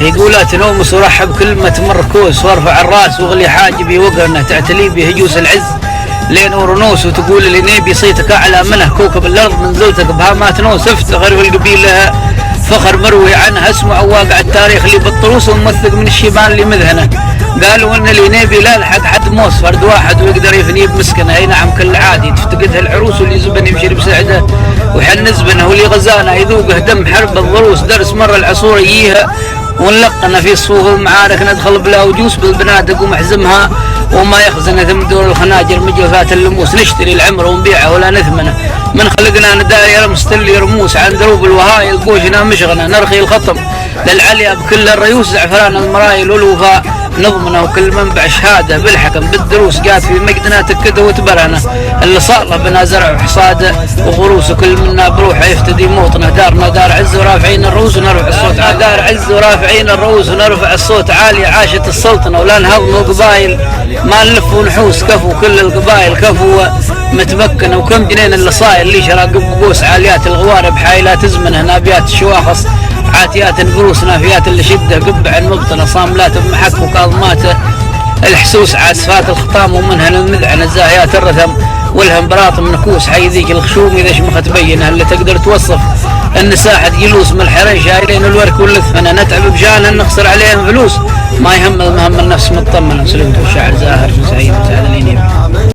يقولات نومس ورحب كلمة مركوس وارفع الراس واغلي حاجبي وقرنه تعتلي بهجوس العز لين ورنوس وتقول اللي نبي صيتك اعلى منه كوكب الارض منزلتك بهامات نوس افتخر في القبيل لها فخر مروي عنها اسمع واقع التاريخ اللي بالطروس وموثق من الشيبان اللي مذهنه قالوا ان اللي نبي لا لحق حد موس فرد واحد ويقدر يفني بمسكنه اي نعم كل عادي تفتقدها العروس واللي زبن يمشي بسعده وحن زبنه واللي غزانه يذوقه دم حرب الضروس درس مر العصور يجيها ونلقنا في الصوف والمعارك ندخل بلا وجوس بالبنادق ومحزمها وما يخزن ثم دور الخناجر مجوفات اللموس نشتري العمر ونبيعه ولا نثمنه من خلقنا نداير مستلي رموس عن دروب الوهايل قوشنا مشغنه نرخي الخطم للعليا بكل الريوس زعفران المرايل والوفاء نضمنه وكل منبع شهاده بالحكم بالدروس قات في مقدنا تكده وتبرهنه اللي صار له بنا زرع وحصاده وغروس وكل منا بروحه يفتدي موطنه دارنا دار عز ورافعين الرؤوس ونرفع الصوت عالي دار عز ورافعين الرؤوس ونرفع الصوت عالي عاشت السلطنه ولا نهضم قبايل ما نلف ونحوس كفو كل القبايل كفو متمكنه وكم جنين اللي صاير اللي شرى قبوس عاليات الغوارب حايلات زمنه نابيات الشواخص عاتيات الفروس نافيات اللي شده قبع المبطنه صاملات بمحك وكاظمات الحسوس عاسفات الخطام ومنها المذعنه الزاهيات الرثم والهم براطم نكوس حي ذيك الخشوم اذا شمخت تبينها اللي تقدر توصف النساحة جلوس من الحرين شايلين الورك واللثمنه نتعب بجانها نخسر عليهم فلوس ما يهم المهم النفس مطمنه سلمت والشعر زاهر سعيد مساعد الينيب